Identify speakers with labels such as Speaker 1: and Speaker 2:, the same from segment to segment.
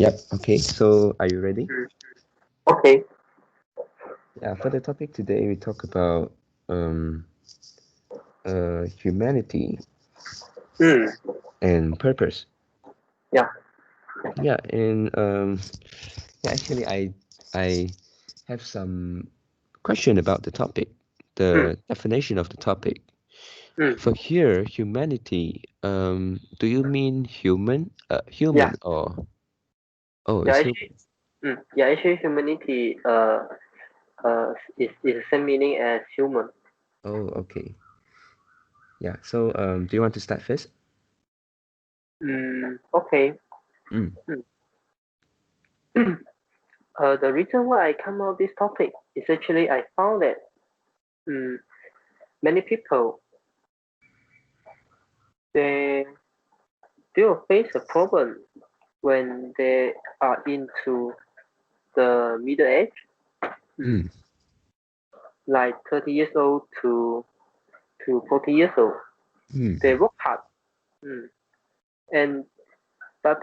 Speaker 1: Yep. Okay. So, are you ready?
Speaker 2: Mm. Okay.
Speaker 1: Yeah. For the topic today, we talk about humanity
Speaker 2: Mm.
Speaker 1: and purpose.
Speaker 2: Yeah.
Speaker 1: Yeah. And yeah. Actually, I have some question about the topic,
Speaker 2: Mm.
Speaker 1: the definition of the topic.
Speaker 2: Mm.
Speaker 1: For here, humanity. Do you mean human?
Speaker 2: Yeah.
Speaker 1: Human or oh,
Speaker 2: Yeah.
Speaker 1: it's
Speaker 2: Actually,
Speaker 1: human.
Speaker 2: yeah. Actually, humanity is the same meaning as human.
Speaker 1: Oh, okay. Yeah. So do you want to start first?
Speaker 2: Okay.
Speaker 1: Mm.
Speaker 2: Mm. The reason why I come out this topic is actually I found that mm, many people they they will face a problem when they are into the middle age, mm,
Speaker 1: Mm.
Speaker 2: like 30 years old to 40 years old. They
Speaker 1: Mm.
Speaker 2: work hard, mm, and but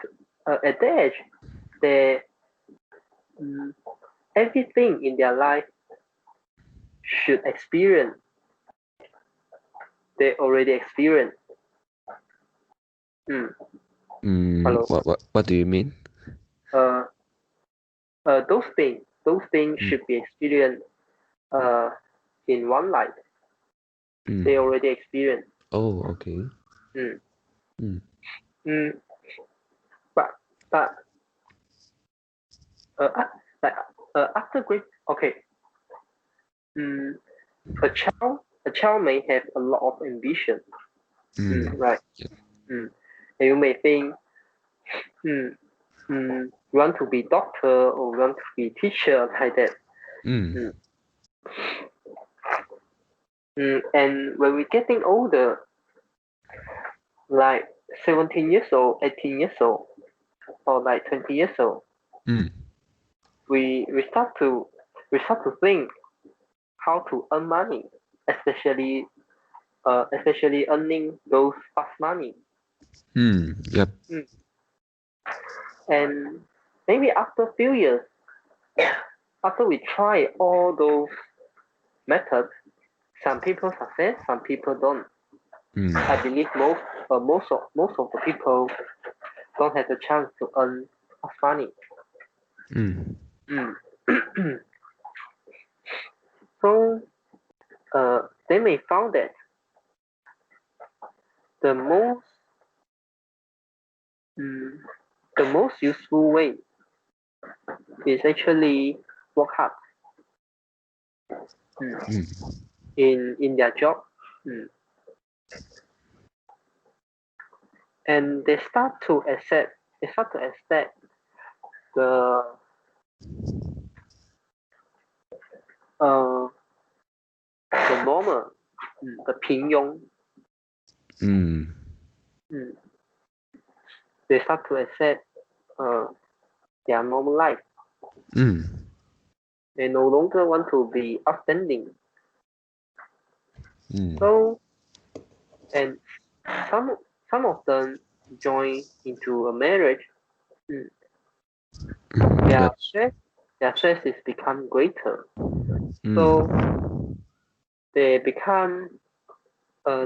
Speaker 2: at that age, they mm, everything in their life should experience. They already experience. Mm,
Speaker 1: Mm.
Speaker 2: hello.
Speaker 1: What do you mean?
Speaker 2: Uh, those things
Speaker 1: Mm.
Speaker 2: should be experienced uh, in one life.
Speaker 1: Mm.
Speaker 2: They already experienced.
Speaker 1: Oh, okay.
Speaker 2: Mm,
Speaker 1: Mm.
Speaker 2: mm, but but uh, uh, like after grade, okay. Mm, a child may have a lot of ambition.
Speaker 1: Mm.
Speaker 2: Right.
Speaker 1: Yep.
Speaker 2: Mm. And you may think, mm, you want to be doctor or you want to be teacher like that.
Speaker 1: Mm.
Speaker 2: Mm. And when we're getting older, like 17 years old, 18 years old, or like 20 years old,
Speaker 1: Mm.
Speaker 2: we start to think how to earn money, especially especially earning those fast money.
Speaker 1: Mm. Yep.
Speaker 2: Mm. And maybe after a few years, after we try all those methods, some people success, some people don't.
Speaker 1: Mm.
Speaker 2: I believe most of the people don't have the chance to earn money.
Speaker 1: Mm.
Speaker 2: Mm. So they may found that the most mm, the most useful way is actually work hard mm,
Speaker 1: Mm.
Speaker 2: in their job, mm, and they start to accept the uh the normal, the 平庸.
Speaker 1: Mm.
Speaker 2: Mm. They start to accept uh, their normal life.
Speaker 1: Mm.
Speaker 2: They no longer want to be outstanding.
Speaker 1: Mm.
Speaker 2: So, and some some of them join into a marriage. Mm.
Speaker 1: Mm.
Speaker 2: Their
Speaker 1: Yep.
Speaker 2: stress, their stress is become greater. So
Speaker 1: Mm.
Speaker 2: they become uh,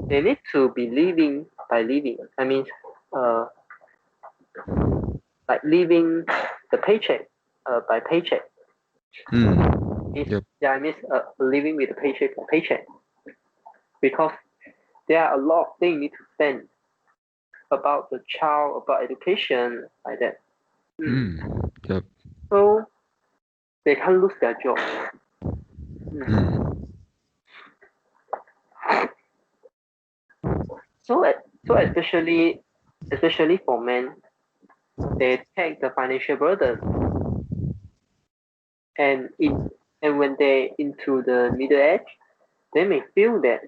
Speaker 2: they need to be living by living. I mean, uh, like living the paycheck by paycheck.
Speaker 1: Mm.
Speaker 2: Is
Speaker 1: Yep.
Speaker 2: yeah, I mean living with a paycheck by paycheck because there are a lot of things you need to spend about the child, about education, like that. Mm.
Speaker 1: Mm. Yep.
Speaker 2: So they can't lose their job. Mm.
Speaker 1: Mm.
Speaker 2: So, so especially for men, they take the financial burden, and when they into the middle age, they may feel that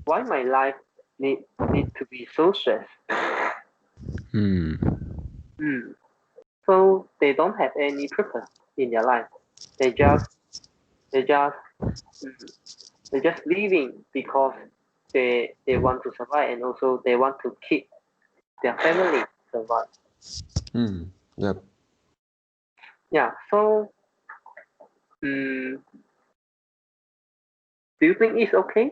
Speaker 2: why my life need to be so stressed.
Speaker 1: Mm.
Speaker 2: Mm. So they don't have any purpose in their life. They just they just mm, they just living because they want to survive, and also they want to keep their family survive.
Speaker 1: Yep.
Speaker 2: Yeah. So, do you think it's okay?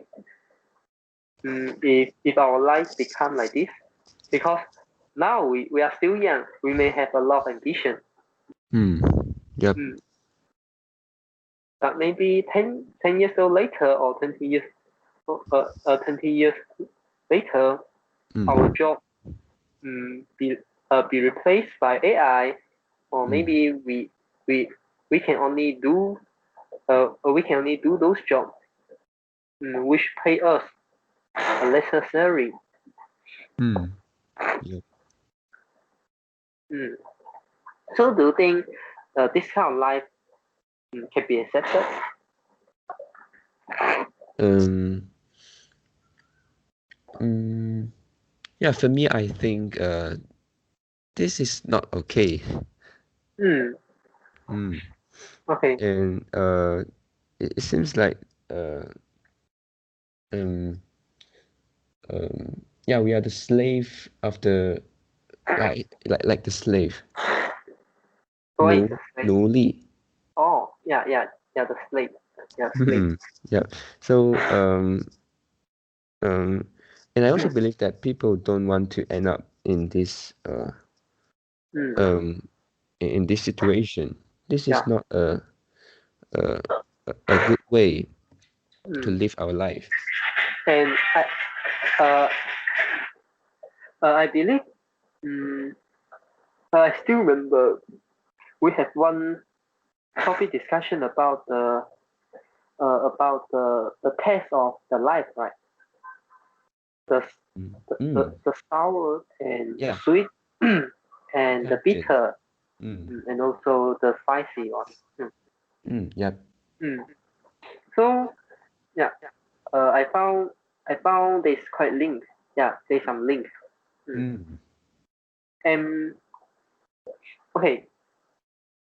Speaker 2: If our life become like this, because now we are still young, we may have a lot of ambition.
Speaker 1: Yep.
Speaker 2: But maybe 10 years old later, or 20 years later, our job be replaced by AI, or maybe we can only do those jobs which pay us a lesser salary.
Speaker 1: Yep.
Speaker 2: So do you think this kind of life can be accepted?
Speaker 1: Yeah, for me, I think this is not okay.
Speaker 2: Okay.
Speaker 1: And it seems like yeah, we are the slave of the like the slave.
Speaker 2: What is the slave?
Speaker 1: 奴隶.
Speaker 2: Oh, yeah, the slave. Yeah, slave.
Speaker 1: Yeah. So and I also believe that people don't want to end up in this in this situation. This is not a good way to live our life.
Speaker 2: And I believe, I still remember we had one topic discussion about the taste of the life, right? The the sour and
Speaker 1: Yeah.
Speaker 2: sweet, and the
Speaker 1: Pungent.
Speaker 2: bitter, and also the spicy one.
Speaker 1: Yep.
Speaker 2: So yeah, I found this quite linked. Yeah, there's some link. And okay,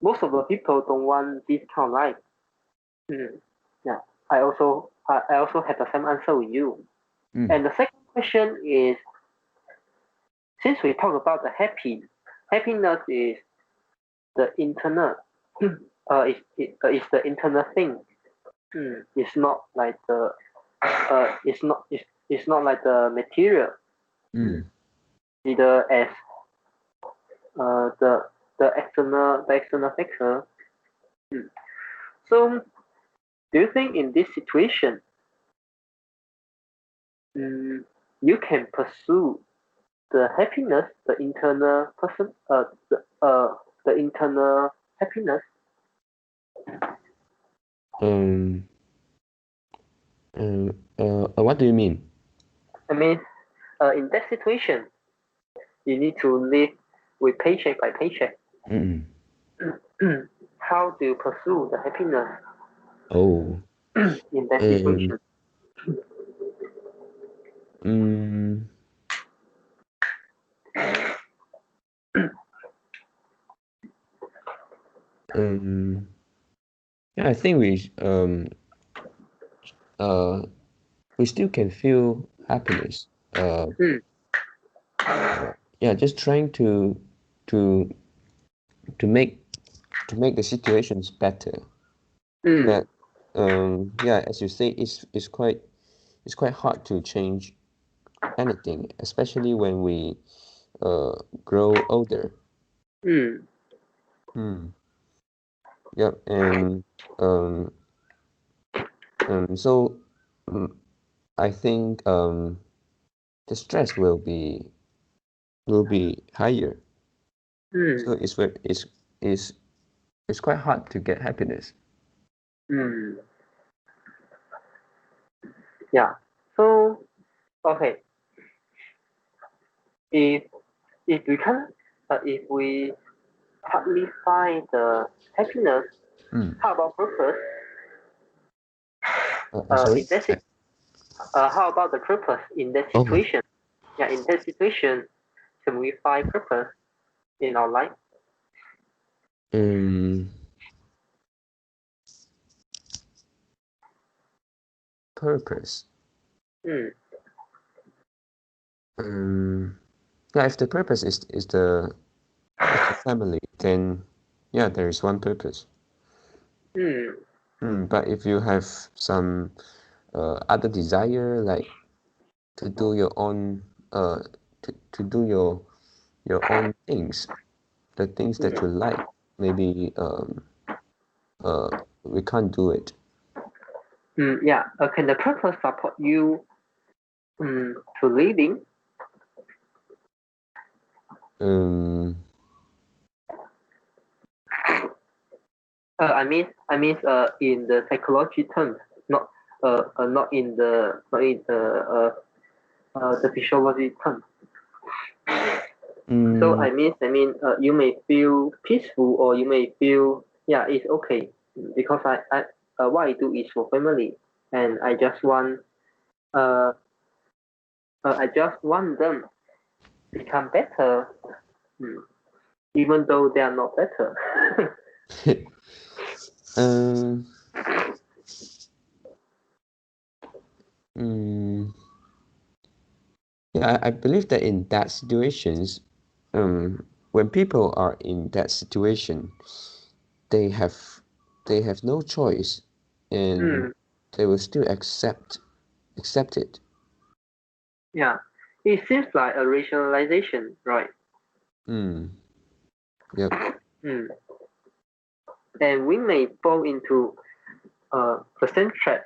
Speaker 2: most of the people don't want this kind of life. Yeah, I also have the same answer with you. And the second question is, since we talk about the happiness is the internal, is the internal thing. It's not like the it's not like the material. Either as the external factor. So, do you think in this situation, you can pursue the happiness, the internal the internal happiness?
Speaker 1: What do you mean?
Speaker 2: I mean, in that situation, you need to live with paycheck by paycheck. How do you pursue the happiness?
Speaker 1: Oh.
Speaker 2: In that situation.
Speaker 1: Yeah, I think we still can feel happiness. Yeah, just trying to make the situations better. That yeah, as you say, it's quite hard to change anything, especially when we grow older. Yep. And so I think the stress will be higher. So it's quite hard to get happiness.
Speaker 2: Yeah. So okay, if we can if we partly find the happiness, how about purpose?
Speaker 1: Sorry?
Speaker 2: In that how about the purpose in that
Speaker 1: Oh,
Speaker 2: situation? Yeah, in that situation, can we find purpose in our life?
Speaker 1: purpose. Yeah, if the purpose is the family, then yeah, there is one purpose. But if you have some other desire, like to do your own to do your own things, the things that you like, maybe we can't do it.
Speaker 2: Yeah. Can the purpose support you to living? I mean, in the psychology terms, not in the physiology terms. So I mean, you may feel peaceful, or you may feel, yeah, it's okay, because what I do is for family, and I just want them become better, even though they are not better.
Speaker 1: Yeah, I believe that in that situations, when people are in that situation, they have no choice, and they will still accept it.
Speaker 2: Yeah, it seems like a rationalization, right?
Speaker 1: Yep.
Speaker 2: And we may fall into the same trap.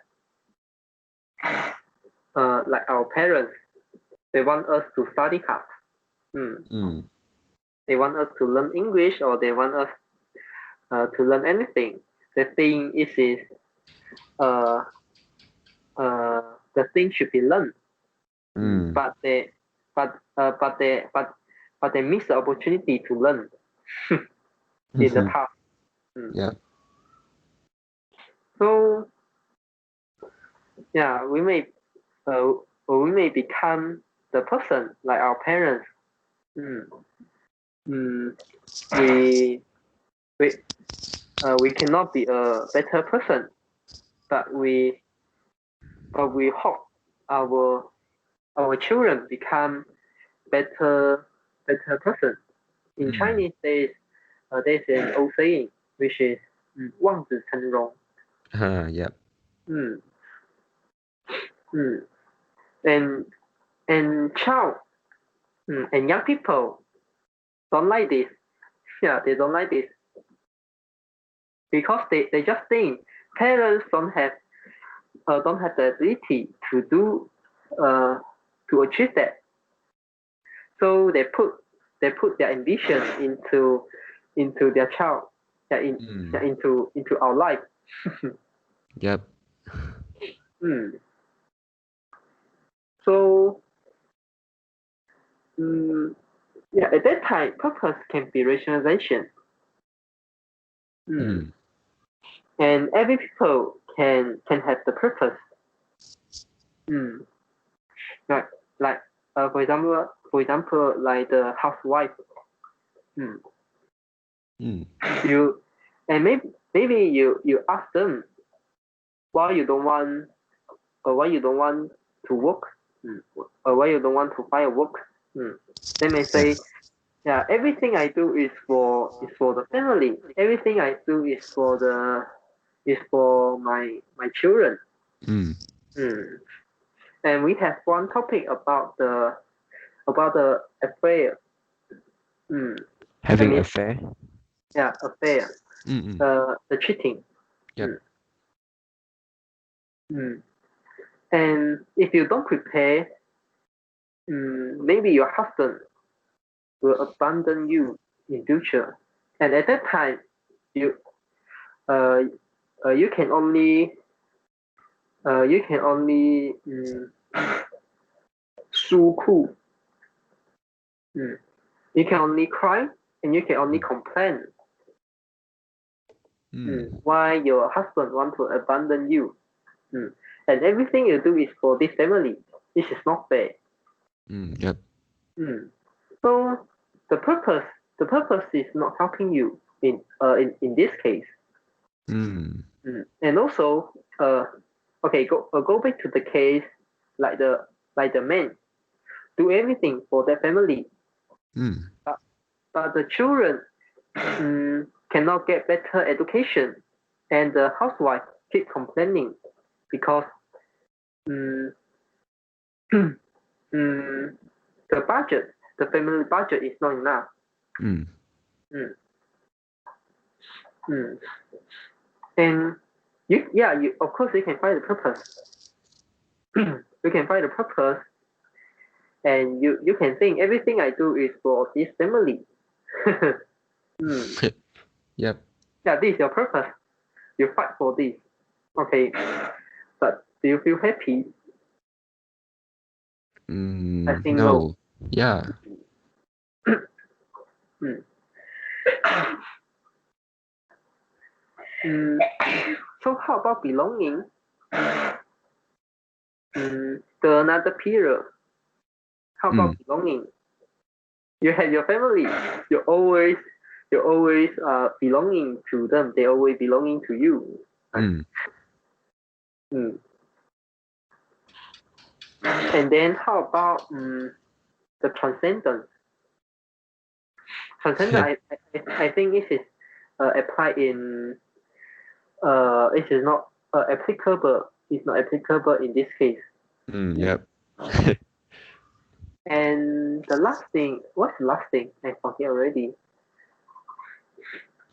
Speaker 2: Like our parents, they want us to study hard. They want us to learn English, or they want us to learn anything. The thing is the thing should be learned. But they miss the opportunity to learn in the past.
Speaker 1: Yeah.
Speaker 2: So yeah, we may become the person like our parents. We cannot be a better person, but we hope our children become better person. In Chinese, there's an old saying, which is 望子成龙.
Speaker 1: Yep.
Speaker 2: And child and young people don't like this. Yeah, they don't like this because they just think parents don't have the ability to do to achieve that. So they put their ambition into their child, into our life.
Speaker 1: Yep.
Speaker 2: So yeah, at that time, purpose can be rationalization. And every people can have the purpose. Like for example, like the housewife. You and maybe you ask them why you don't want to work, or why you don't want to find a work. They may say, yeah, everything I do is for the family. Everything I do is for my children. And we have one topic about the affair.
Speaker 1: Having affair.
Speaker 2: Yeah, affair. The cheating.
Speaker 1: Yep.
Speaker 2: And if you don't prepare, maybe your husband will abandon you in future. And at that time, you can only 诉苦. You can only cry, and you can only complain. Why your husband want to abandon you. And everything you do is for this family. This is not fair.
Speaker 1: Yep.
Speaker 2: So the purpose is not helping you in this case. And also, okay, go back to the case like the man. do everything for their family. But the children cannot get better education, and the housewife keep complaining because the budget, the family budget is not enough. And you of course you can find the purpose. You can find the purpose, and you can think everything I do is for this family.
Speaker 1: Yep.
Speaker 2: Yeah, this is your purpose. You fight for this. Okay, but do you feel happy? I think no.
Speaker 1: Yeah.
Speaker 2: So how about belonging? The another period. How about belonging? You have your family. You're always belonging to them. They always belonging to you. And then how about the transcendence? Transcendence, I think it is applied in. It is not applicable. It's not applicable in this case.
Speaker 1: Yep.
Speaker 2: And the last thing, what's the last thing? I forget already.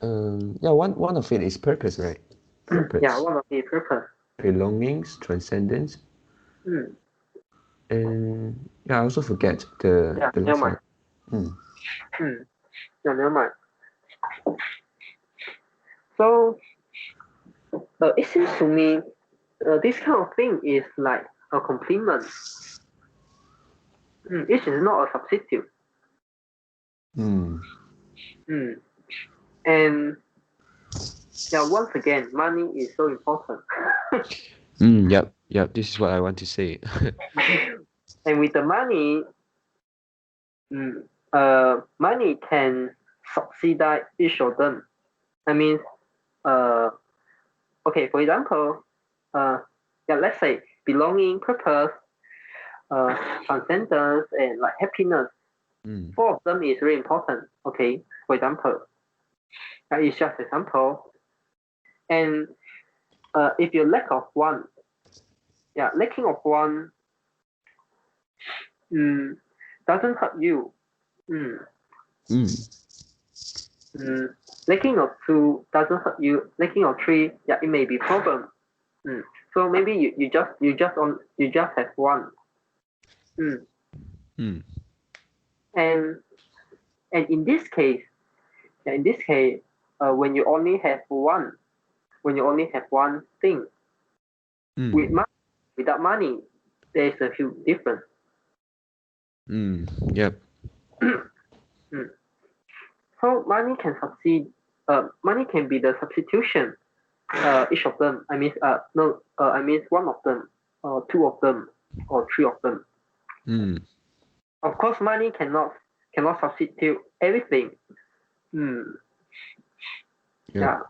Speaker 1: Yeah, one of it is purpose, right? Purpose.
Speaker 2: Yeah, one of it purpose.
Speaker 1: Belongings, transcendence. And yeah, I also forget the
Speaker 2: never
Speaker 1: last
Speaker 2: mind. Yeah, never mind. So it seems to me this kind of thing is like a complement. It is not a substitute. And yeah, once again, money is so important.
Speaker 1: Yep. This is what I want to say.
Speaker 2: And with the money, money can subsidize each of them. I mean, okay, for example, let's say belonging, purpose, transcendence, and like happiness. 4 of them is very important. Okay, for example, that is just example. And if you lack of one, lacking of one doesn't hurt you. Lacking of 2 doesn't hurt you. Lacking of 3, it may be problem. So maybe you just have one. And in this case, when you only have one thing, with money, without money, there is a huge difference.
Speaker 1: Yep.
Speaker 2: So money can succeed. Money can be the substitution. Each of them. I mean, I mean one of them, or 2 of them, or 3 of them. Of course, money cannot substitute everything. Yeah.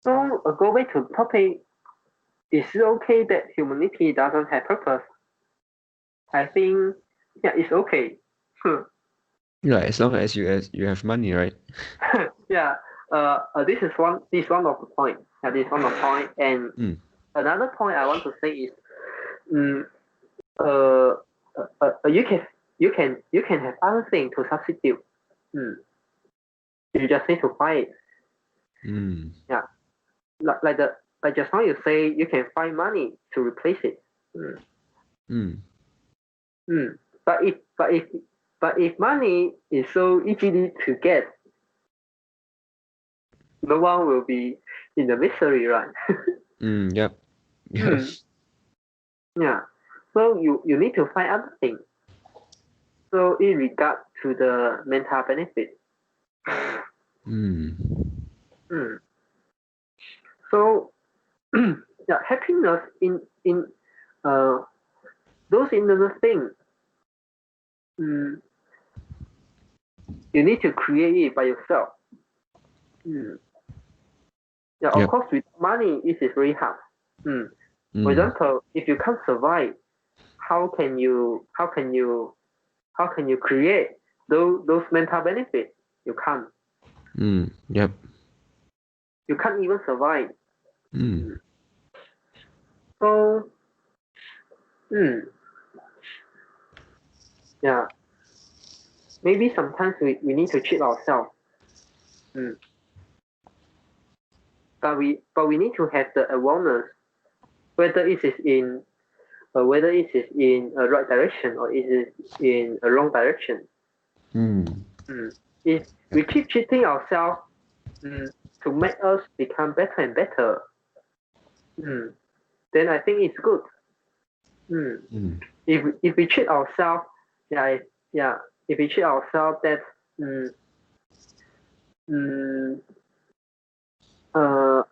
Speaker 2: So go back to the topic. Is it okay that humanity doesn't have purpose? I think it's okay.
Speaker 1: Yeah, as long as you have money, right?
Speaker 2: Yeah. This is one of the point. This is one of the point. And another point I want to say is, you can have other things to substitute. You just need to find it. Yeah. Like just now you say you can find money to replace it. But if money is so easily to get, no one will be in the misery, right?
Speaker 1: Yep.
Speaker 2: Yeah. So you need to find other things. So in regard to the mental benefit. So happiness in those inner things. You need to create it by yourself. Yeah, of course, with money, it is very hard. For example, if you can't survive, how can you create those mental benefits? You can't.
Speaker 1: Yep.
Speaker 2: You can't even survive. So, yeah, maybe sometimes we need to cheat ourselves. But we need to have the awareness whether it is in a right direction or it is in a wrong direction. If we keep cheating ourselves to make us become better and better, then I think it's good. If we cheat ourselves, if we cheat ourselves that to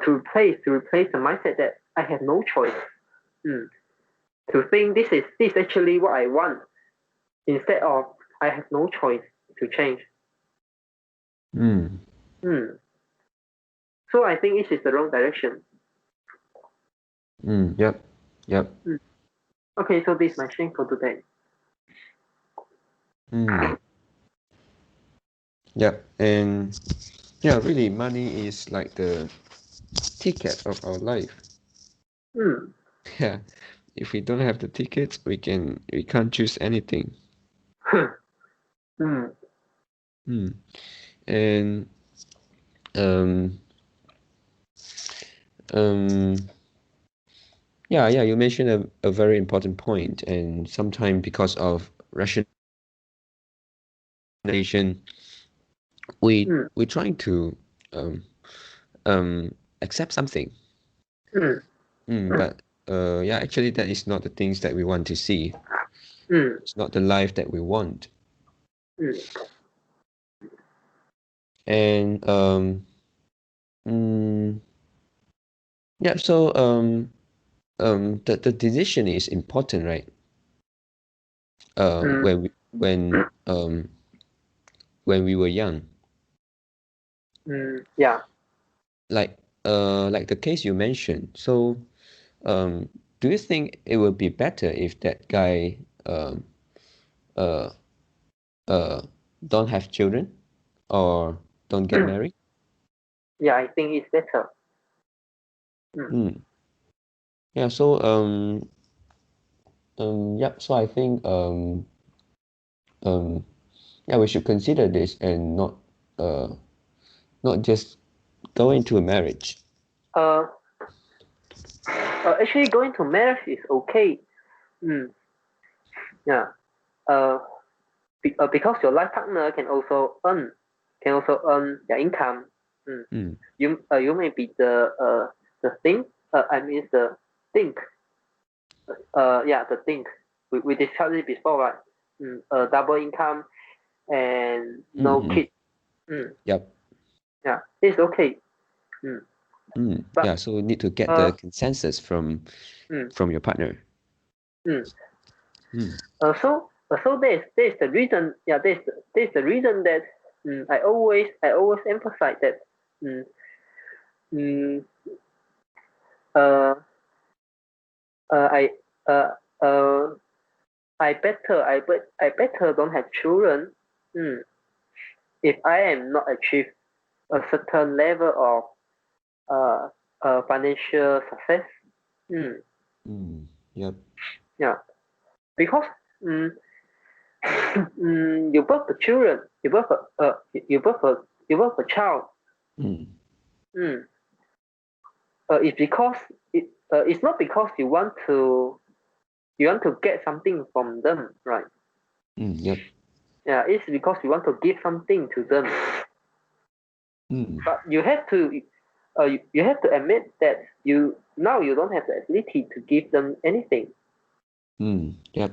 Speaker 2: replace the mindset that I have no choice. To think this is actually what I want instead of I have no choice to change. So I think this is the wrong direction.
Speaker 1: Yep.
Speaker 2: Okay, so this is my sharing for today.
Speaker 1: Yep. And yeah, really, money is like the ticket of our life. Yeah. If we don't have the tickets, we can't choose anything. And yeah, you mentioned a very important point, and sometimes because of rationalization, we trying to accept something. But yeah, actually that is not the things that we want to see. It's not the life that we want. And yeah, so the decision is important, right? When we were young.
Speaker 2: Yeah.
Speaker 1: Like the case you mentioned. So do you think it would be better if that guy don't have children or don't get married?
Speaker 2: Yeah, I think it's better.
Speaker 1: Yeah, so so I think yeah, we should consider this and not just go into a marriage.
Speaker 2: Actually, going to marriage is okay. Yeah. Because your life partner can also earn their income. You may be the thing. I mean the think. The think. We discussed it before, right? Double income and no kid.
Speaker 1: Yep.
Speaker 2: Yeah, it's okay. But,
Speaker 1: yeah, so we need to get the consensus from your partner.
Speaker 2: So there's the reason. Yeah, there's the reason that I always emphasize that uh, I uh, I better don't have children if I am not achieve a certain level of financial success.
Speaker 1: Yep.
Speaker 2: Yeah, because you birth the children, you birth a child. It's because it's not because you want to get something from them, right?
Speaker 1: Yep.
Speaker 2: Yeah, it's because you want to give something to them. But you have to admit that you don't have the ability to give them anything.
Speaker 1: Yep.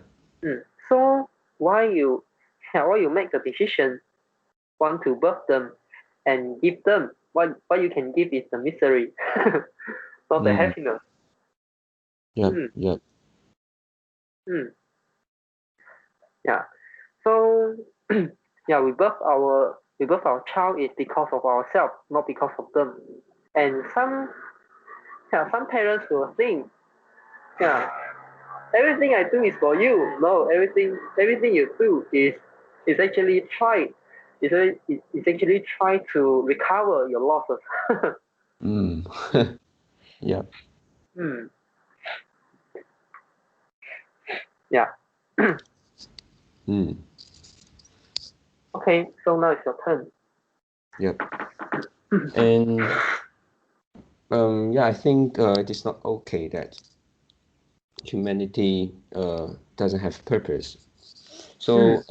Speaker 2: So why you make the decision want to birth them and give them what you can give is the misery, not the happiness.
Speaker 1: Yep.
Speaker 2: Yeah. So yeah, we birth our we birth our child is because of ourselves, not because of them. And some parents will think, yeah, everything I do is for you. No, everything you do is actually try is actually try to recover your losses.
Speaker 1: Yeah.
Speaker 2: Yeah.
Speaker 1: Mm.
Speaker 2: Okay, so now it's your turn.
Speaker 1: Yep. And yeah, I think it is not okay that humanity doesn't have purpose. So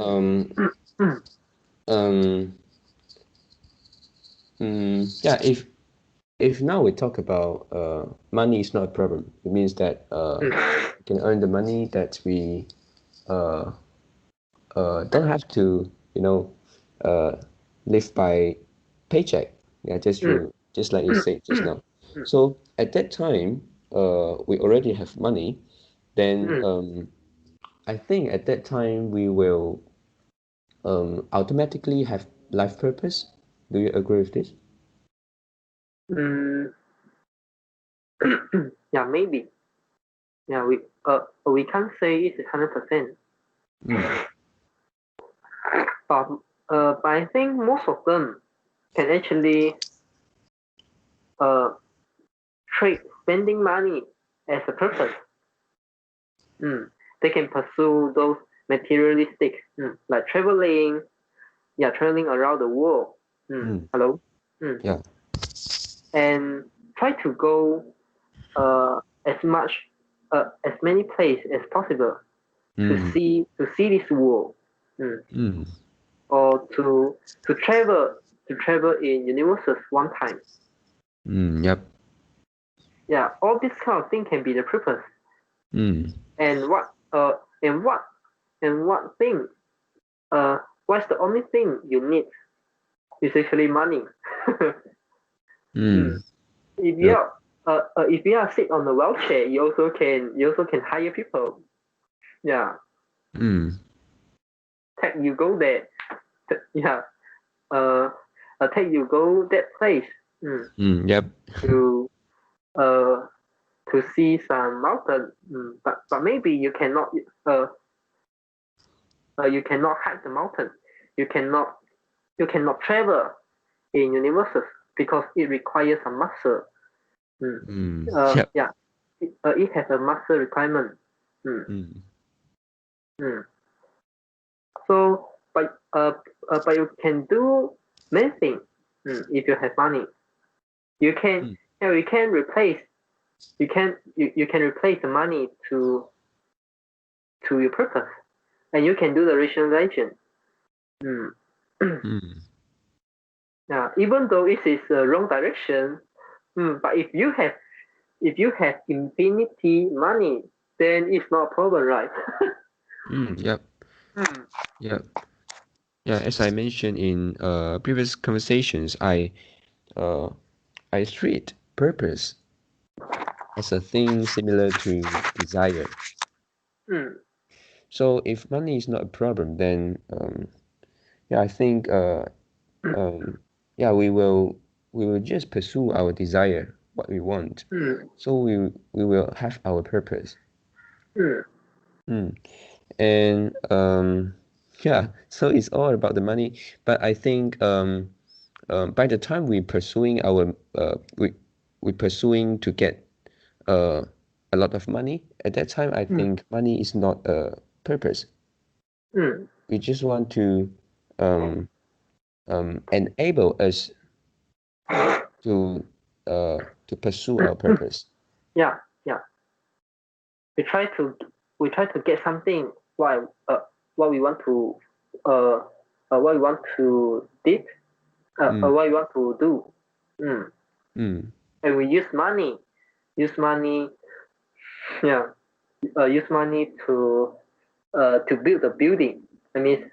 Speaker 1: yeah, if now we talk about money is not a problem, it means that we can earn the money that we don't have to, live by paycheck. Yeah, just like you said just now. So at that time, we already have money. Then I think at that time we will automatically have life purpose. Do you agree with this?
Speaker 2: Yeah, maybe. Yeah, we can't say it's 100%. But I think most of them can actually treat spending money as a purpose. They can pursue those materialistic, like traveling, traveling around the world. Hello.
Speaker 1: Yeah.
Speaker 2: And try to go as many places as possible to see this world, or to travel in universes one time.
Speaker 1: Yep.
Speaker 2: Yeah, all this kind of thing can be the purpose. And what thing what's the only thing you need is actually money. If you
Speaker 1: Yep.
Speaker 2: are if you are sick on the wheelchair, you also can hire people. Yeah, take you go there. Yeah, uh, take you go that place.
Speaker 1: Yep.
Speaker 2: To uh to see some mountain. But maybe you cannot hike the mountain. You cannot travel in universes because it requires some muscle.
Speaker 1: Yep.
Speaker 2: Yeah, it has a muscle requirement. So, but you can do many things if you have money. You can you can replace you can replace the money to your purpose, and you can do the rationalization. Yeah, even though it is the wrong direction, but if you have infinity money, then it's not a problem, right?
Speaker 1: Yep. Yep. Yeah, as I mentioned in previous conversations, I treat purpose as a thing similar to desire. So if money is not a problem, then yeah, I think yeah, we will just pursue our desire, what we want. So we will have our purpose. And yeah, so it's all about the money. But I think by the time we pursuing our we pursuing to get a lot of money, at that time I think money is not a purpose. We just want to enable us to pursue our purpose.
Speaker 2: Yeah, yeah. We try to get something what we want to did what we want to do. And we use money yeah use money to build a building. I mean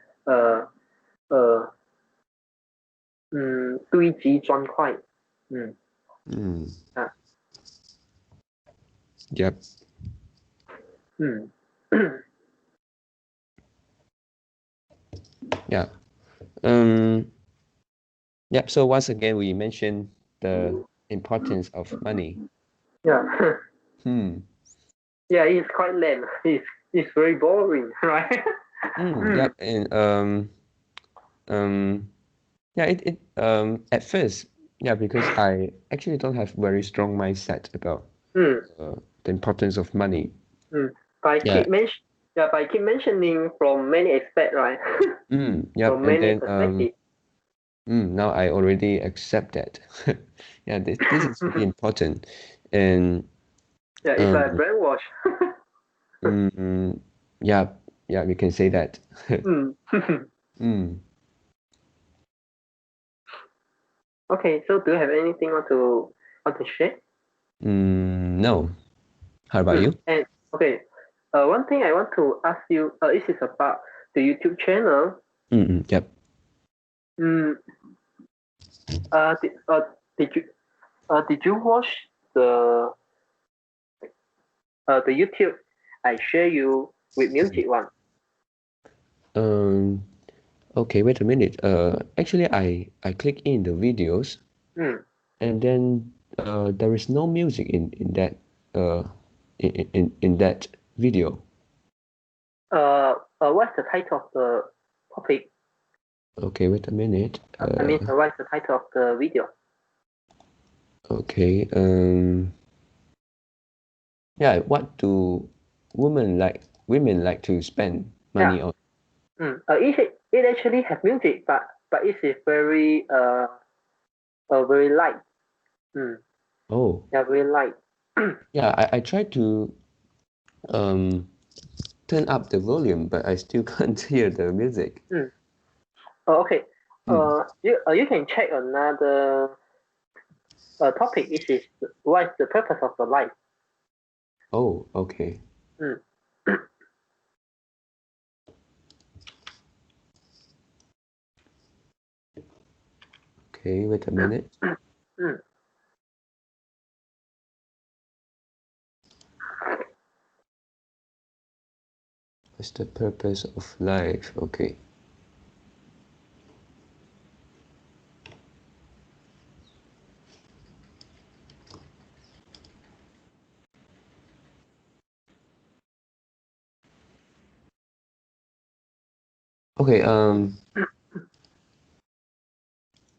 Speaker 2: 堆积砖块。
Speaker 1: Yep. Yeah. Yep. So once again, we mentioned the importance of money.
Speaker 2: Yeah.
Speaker 1: Hmm.
Speaker 2: Yeah, it's quite lame. It's very boring, right?
Speaker 1: Yep. And yeah, at first, yeah, because I actually don't have very strong mindset about the importance of money.
Speaker 2: But I
Speaker 1: Yeah.
Speaker 2: keep mentioning from many aspects, right?
Speaker 1: Yep.
Speaker 2: From
Speaker 1: And
Speaker 2: many
Speaker 1: then
Speaker 2: perspectives.
Speaker 1: now I already accept that. Yeah, this is really important. And
Speaker 2: Yeah, it's like
Speaker 1: um
Speaker 2: brainwash.
Speaker 1: yeah, yeah, we can say that.
Speaker 2: Mm.
Speaker 1: Mm.
Speaker 2: Okay, so do you have anything want to share?
Speaker 1: No. How about you?
Speaker 2: And okay, one thing I want to ask you, this is about the YouTube channel.
Speaker 1: Yep.
Speaker 2: Mm, uh, did, uh, did you watch the the YouTube I share you with music one?
Speaker 1: Um, okay, wait a minute. Actually, I click in the videos,
Speaker 2: Mm.
Speaker 1: and then there is no music in that uh in that video.
Speaker 2: What's the title of the topic?
Speaker 1: Okay, wait a minute.
Speaker 2: I mean, what's the title of the video?
Speaker 1: Okay. Yeah. What do women like to spend
Speaker 2: Yeah.
Speaker 1: money on?
Speaker 2: It actually has music, but it is very light. Mm.
Speaker 1: Oh,
Speaker 2: Yeah, very light.
Speaker 1: yeah. I try to um turn up the volume, but I still can't hear the music.
Speaker 2: Mm. Oh, okay.
Speaker 1: Mm.
Speaker 2: You can check another topic. It is what is the purpose of the life?
Speaker 1: Oh, okay.
Speaker 2: Mm.
Speaker 1: Okay, wait a minute.
Speaker 2: Mm.
Speaker 1: What's the purpose of life? Okay. Okay,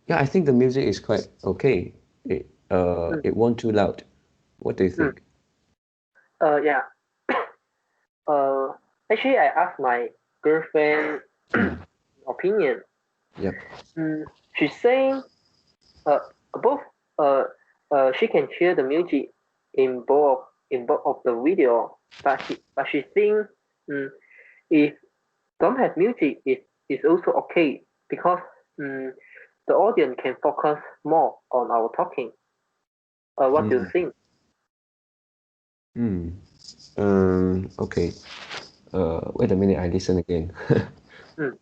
Speaker 1: yeah, I think the music is quite okay.
Speaker 2: Mm.
Speaker 1: It won't too loud. What do you
Speaker 2: Mm.
Speaker 1: think?
Speaker 2: Yeah. Uh, Actually, I asked my girlfriend
Speaker 1: Mm.
Speaker 2: opinion.
Speaker 1: Yep.
Speaker 2: She's saying uh both uh she can hear the music in both of the video, but she think if don't have music is also okay because the audience can focus more on our talking. What do you
Speaker 1: Mm.
Speaker 2: think?
Speaker 1: Mm. Okay. Wait a minute, I listen again.
Speaker 2: Mm,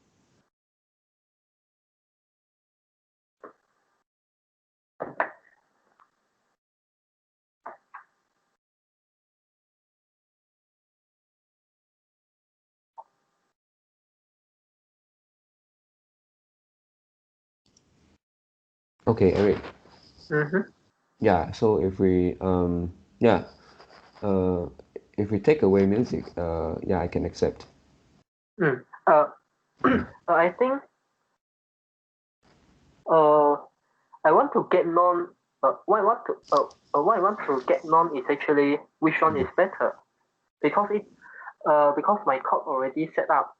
Speaker 1: Okay, Eric.
Speaker 2: mm-hmm,
Speaker 1: Yeah, so yeah, uh if we take away music, yeah, I can accept.
Speaker 2: mm. I think uh I want to get known. What I want to get known is actually which one is
Speaker 1: Mm.
Speaker 2: better because my code already set up.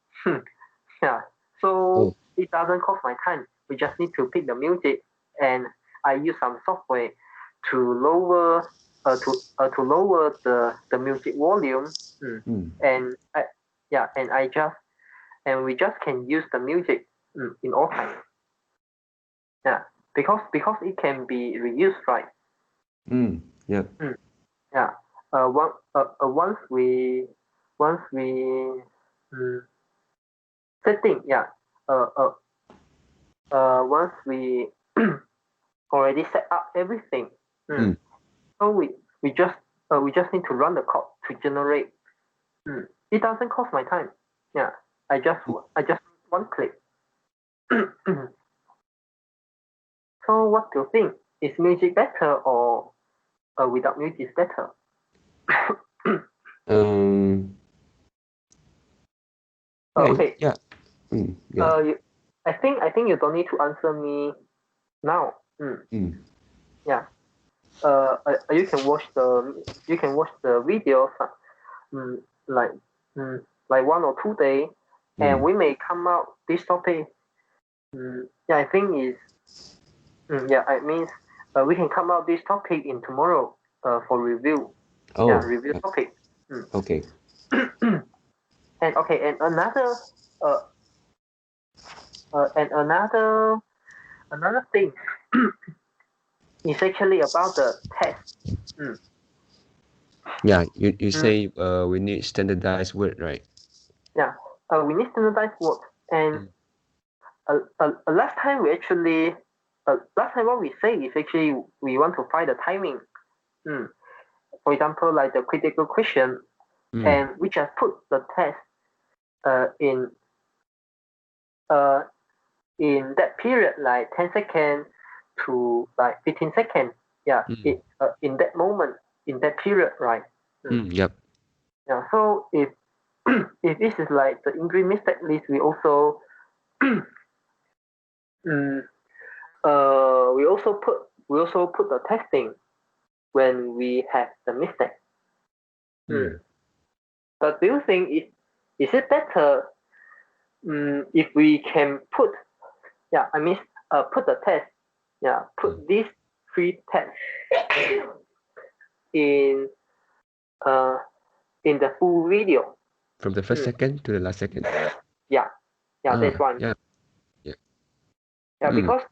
Speaker 2: Yeah,
Speaker 1: Oh.
Speaker 2: so it doesn't cost my time. We just need to pick the music, and I use some software to lower the music volume.
Speaker 1: Mm.
Speaker 2: And yeah, and we just can use the music in all time. Yeah, because it can be reused, right?
Speaker 1: Mm. Yep.
Speaker 2: Mm, yeah. One once we mm, setting, yeah. Uh, uh, Once we already set up everything,
Speaker 1: Mm.
Speaker 2: so we just need to run the code to generate. It doesn't cost my time. Yeah, I just one click. So what do you think? Is music better or without music is better? Okay.
Speaker 1: Yeah. Yeah.
Speaker 2: I think you don't need to answer me now. Yeah. You can watch the videos like like 1 or 2 days, and we may come out this topic. Yeah, I think is yeah. I mean, we can come out this topic in tomorrow for review. Yeah,
Speaker 1: Oh,
Speaker 2: review topic.
Speaker 1: okay.
Speaker 2: And okay, uh, and another thing is actually about the test.
Speaker 1: Yeah, you say we need standardized word, right?
Speaker 2: Yeah, we need standardized words. And last time we actually, last time what we say is actually we want to find the timing. For example, like the critical question, and we just put the test in uh, in that period, like 10 seconds to like 15 seconds. Yeah, in that moment, in that period, right?
Speaker 1: Yep.
Speaker 2: Yeah. So if if this is like the English mistake list, mm, we also put the testing when we have the mistake. But do you think is it better if we can put put the test put these three tests in uh in the full video
Speaker 1: From the first second to the last second.
Speaker 2: Yeah, that's one.
Speaker 1: Yeah.
Speaker 2: Because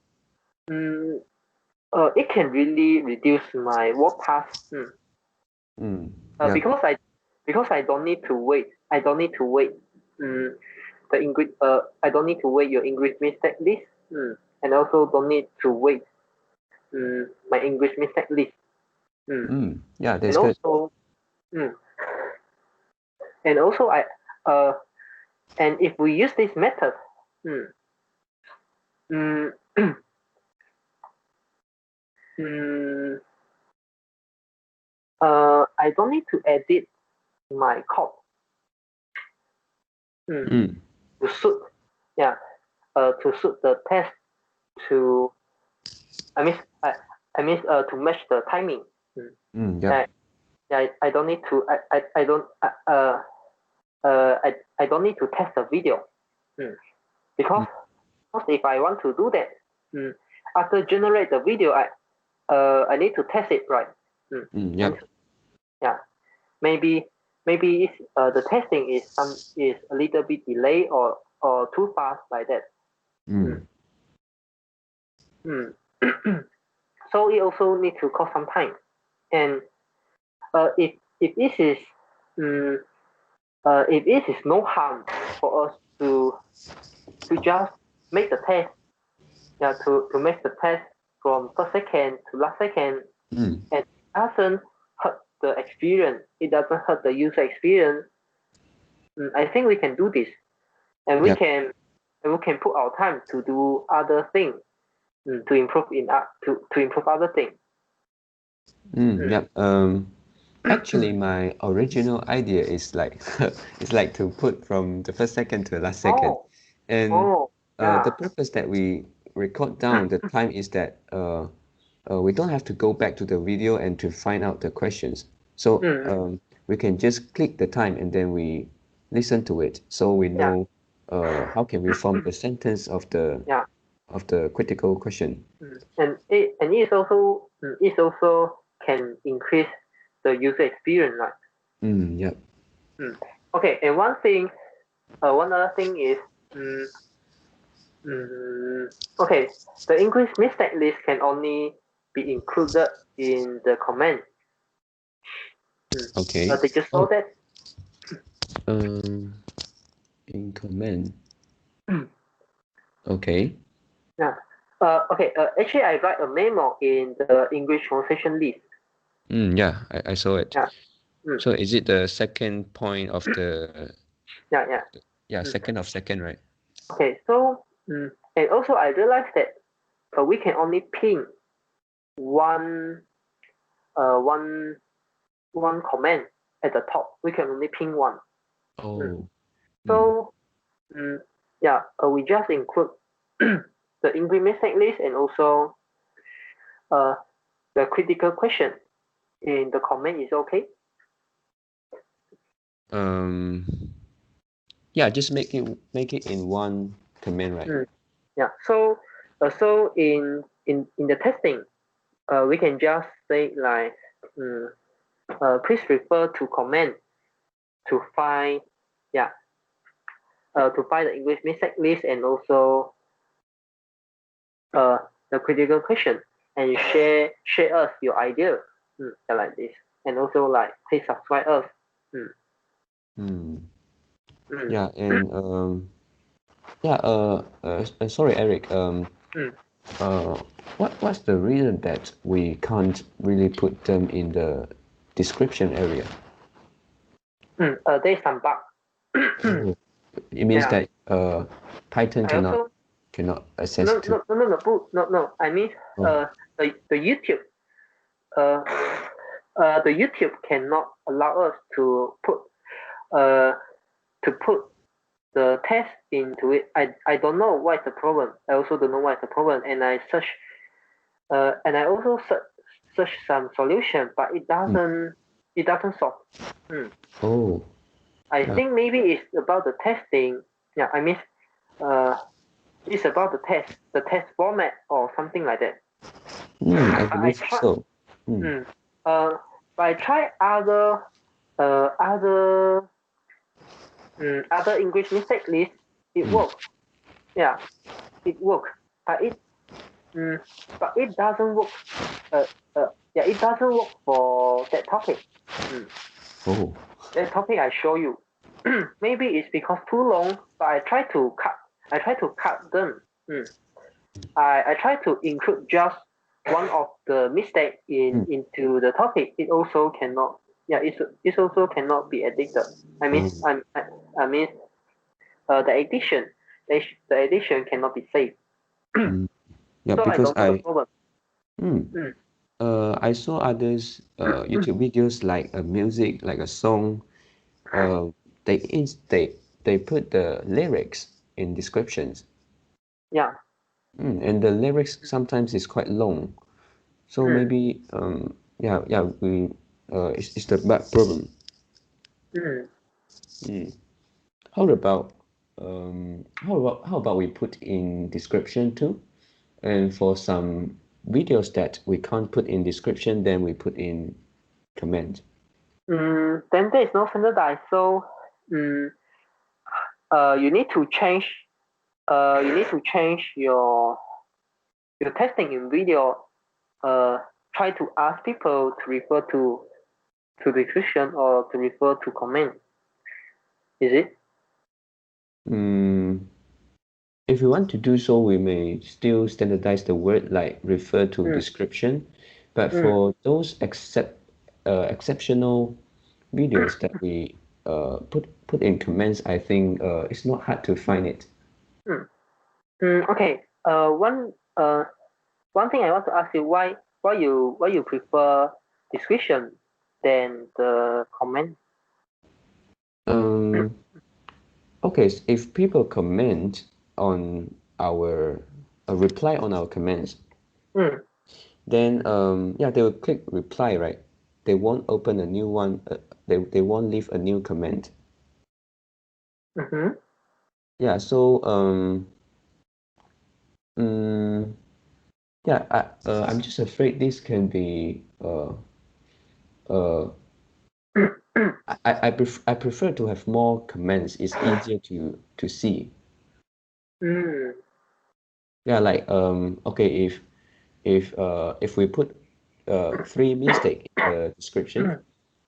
Speaker 2: it can really reduce my work task. Because I don't need to wait. I don't need to wait. The English. I don't need to wait your English mistake list. And also don't need to wait. My English mistake list.
Speaker 1: Yeah, that's
Speaker 2: and
Speaker 1: good.
Speaker 2: Also, and also uh and if we use this method, mm, I don't need to edit my code to suit to suit the test to I mean to match the timing.
Speaker 1: Yeah.
Speaker 2: I don't need to I don't need to test the video because if I want to do that after generate the video I need to test it, right?
Speaker 1: Yeah.
Speaker 2: Yeah, maybe it's, the testing is a little bit delay or too fast like that. So it also need to cost some time. And if this is if this is no harm for us to just make the test, to make the test from first second to last second, and it doesn't hurt the experience, it doesn't hurt the user experience. I think we can do this, and we can put our time to do other things to improve to improve other things.
Speaker 1: Yep. Actually, my original idea is like it's like to put from the first second to the last second, and the purpose that we record down the time is that we don't have to go back to the video and to find out the questions. So we can just click the time and then we listen to it, so we know how can we form the sentence of the critical question.
Speaker 2: And it also can increase the user experience, right?
Speaker 1: Yep.
Speaker 2: Okay, and one other thing is, okay, the English mistake list can only be included in the comment.
Speaker 1: Okay.
Speaker 2: Did you saw that?
Speaker 1: In comment. Okay.
Speaker 2: Yeah. Okay. Actually, I write a memo in the English conversation list.
Speaker 1: Yeah, I saw it.
Speaker 2: Yeah.
Speaker 1: So is it the second point of the?
Speaker 2: Yeah.
Speaker 1: Second of second, right?
Speaker 2: Okay. So and also I realized that we can only pin one one comment at the top. We can only pin one.
Speaker 1: Oh.
Speaker 2: So yeah, we just include the English mistake list and also the critical question in the comment is okay.
Speaker 1: Yeah, just make it in one comment, right?
Speaker 2: Yeah. So in the testing, we can just say like please refer to comment to find to find the English mistake list and also the critical question, and share us your idea like this, and also like please subscribe us.
Speaker 1: Yeah, and sorry, Eric. What's the reason that we can't really put them in the description area?
Speaker 2: There's some bug.
Speaker 1: It means that Python
Speaker 2: also,
Speaker 1: cannot access
Speaker 2: no, no. I mean, the YouTube, the YouTube cannot allow us to put the test into it. I don't know what's the problem. I also don't know what's the problem, and I search, and I also search some solution, but it doesn't solve.
Speaker 1: Oh.
Speaker 2: I think maybe it's about the testing. Yeah, I mean, it's about the test format or something like that.
Speaker 1: I believe so.
Speaker 2: But I try other English mistake list. It works. Yeah, it works. But it doesn't work. Yeah, it doesn't work for that topic.
Speaker 1: Oh.
Speaker 2: That topic I show you. Maybe it's because too long, but I try to cut them. I try to include just one of the mistake into the topic. It also cannot. Yeah, it also cannot be addicted. I mean, the addition cannot be saved.
Speaker 1: Yeah,
Speaker 2: so
Speaker 1: because
Speaker 2: I don't know the problem.
Speaker 1: I saw others YouTube videos like a music, like a song. They put the lyrics in descriptions.
Speaker 2: Yeah.
Speaker 1: And the lyrics sometimes is quite long, so maybe we it's the bad problem. How about we put in description too, and for some videos that we can't put in description, then we put in comment.
Speaker 2: Then there is no standardized, so you need to change your testing in video. Try to ask people to refer to description or to refer to comment. Is it?
Speaker 1: If you want to do so, we may still standardize the word like refer to description, but for those exceptional videos that we put in comments, I think it's not hard to find it.
Speaker 2: Okay. One thing I want to ask you, why you prefer description than the comment?
Speaker 1: Okay, so if people comment on our reply on our comments, then they will click reply, right? They won't open a new one. They won't leave a new comment. Yeah. So I'm just afraid this can be I prefer to have more comments. It's easier to see. Yeah, like okay, if we put 3 mistakes in the description,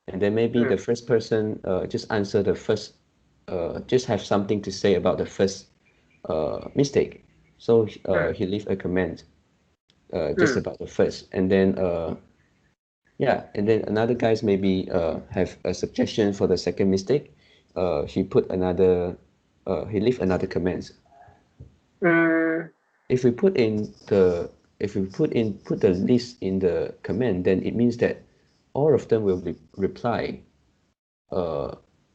Speaker 1: and then maybe the first person just answer the first, just have something to say about the first mistake. So he leave a comment just about the first, and then and then another guys maybe have a suggestion for the second mistake. He leave another comment. if we put the list in the comment, then it means that all of them will reply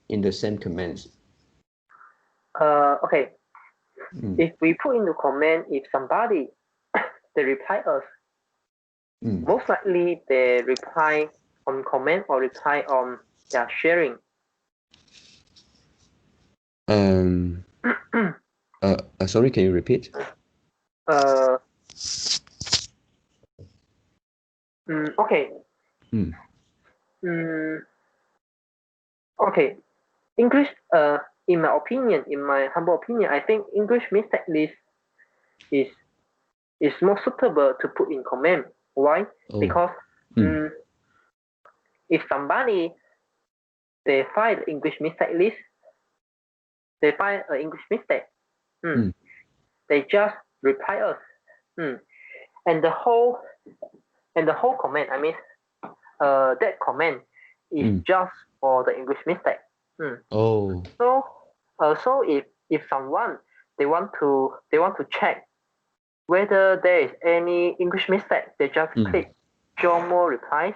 Speaker 1: in the same comments.
Speaker 2: Okay. If we put in the comment, if somebody they reply us, most likely they reply on comment or reply on sharing.
Speaker 1: Sorry, can you repeat?
Speaker 2: Okay. Okay. English, in my opinion, in my humble opinion, I think English mistake list is more suitable to put in comment. Why? Because if somebody they find English mistake list, they find an English mistake, they just reply us, and the whole comment, I mean, that comment is just for the English mistake. So if someone they want to check whether there is any English mistake, they just click show more replies.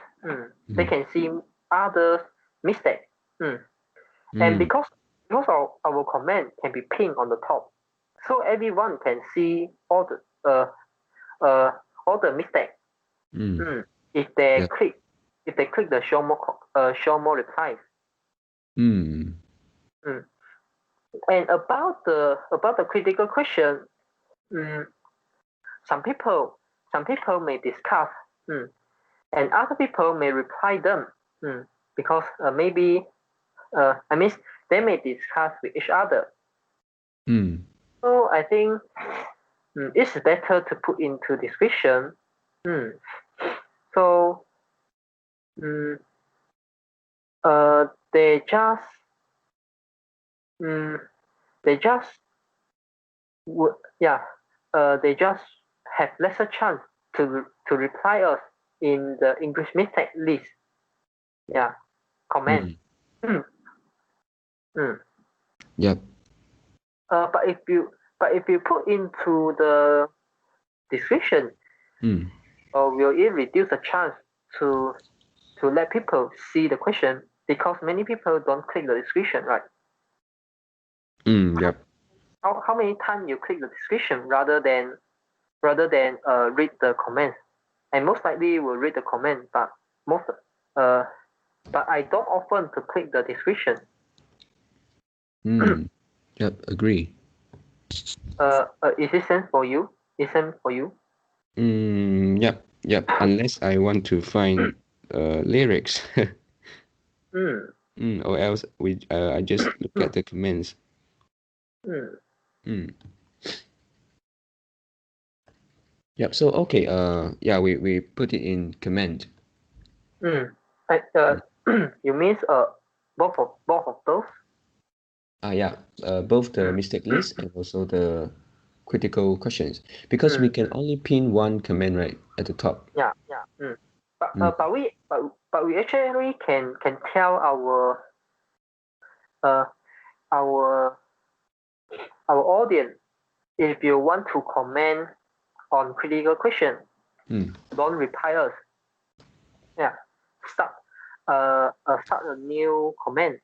Speaker 2: They can see other mistakes. And because our comment can be pinned on the top, so everyone can see all the mistakes. If they click the show more replies. And about the critical question, some people may discuss, and other people may reply them, because maybe I mean they may discuss with each other. So I think it's better to put into description. So they just have lesser chance to reply us in the English mistake list. Comment.
Speaker 1: Yep.
Speaker 2: But if you put into the description, will it reduce the chance to let people see the question, because many people don't click the description, right?
Speaker 1: Yep.
Speaker 2: How many times you click the description rather than read the comments? And most likely will read the comment, but I don't often to click the description.
Speaker 1: Yep, agree.
Speaker 2: Is it sense for you?
Speaker 1: Yep. Unless I want to find lyrics. Or else I just look at the comments. Yep. So okay. We put it in comment.
Speaker 2: You mean both of those?
Speaker 1: Both the mistake list and also the critical questions, because we can only pin one comment right at the top.
Speaker 2: But we actually can tell our audience, if you want to comment on critical question, don't reply us. Start a new comment.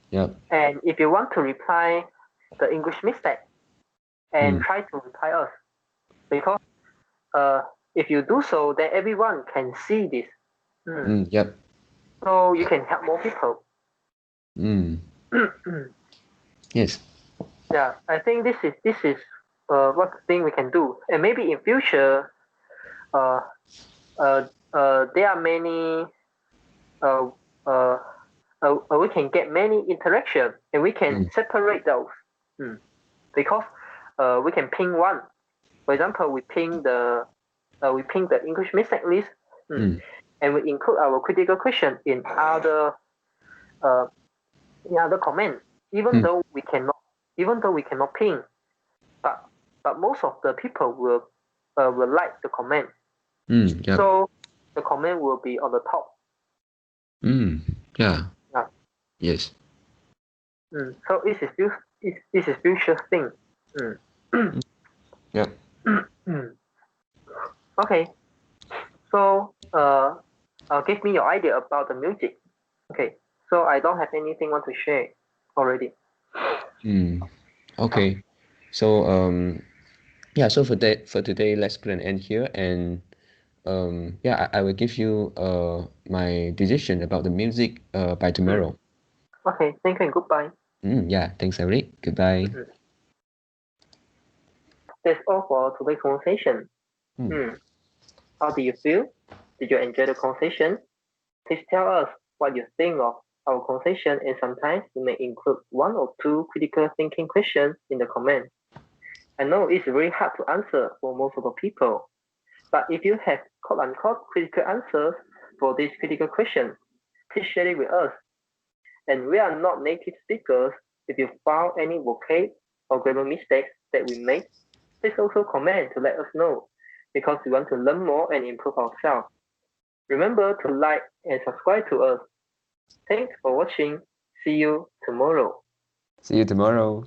Speaker 1: Yep.
Speaker 2: And if you want to reply the English mistake, and try to reply us, because if you do so, then everyone can see this.
Speaker 1: Yep.
Speaker 2: So you can help more people.
Speaker 1: Yes.
Speaker 2: Yeah, I think this is what thing we can do, and maybe in future, there are many. We can get many interaction, and we can separate those. Because we can ping one. For example, we ping the English mistake list, and we include our critical question in other comments. Even though we cannot ping, but most of the people will like the comment.
Speaker 1: Yep.
Speaker 2: So the comment will be on the top.
Speaker 1: Yeah. Yes.
Speaker 2: So this is future thing.
Speaker 1: Yeah.
Speaker 2: Okay. So give me your idea about the music. Okay. So I don't have anything want to share already.
Speaker 1: Okay. So yeah, so for today, let's put an end here, and yeah, I will give you my decision about the music by tomorrow.
Speaker 2: Okay, thank you and goodbye.
Speaker 1: Yeah, thanks, Eric. Goodbye.
Speaker 2: That's all for today's conversation. How do you feel? Did you enjoy the conversation? Please tell us what you think of our conversation, and sometimes we may include one or two critical thinking questions in the comments. I know it's very hard to answer for most of the people, but if you have quote unquote critical answers for these critical questions, please share it with us. And we are not native speakers. If you found any vocab or grammar mistakes that we made, please also comment to let us know, because we want to learn more and improve ourselves. Remember to like and subscribe to us. Thanks for watching. See you tomorrow.
Speaker 1: See you tomorrow.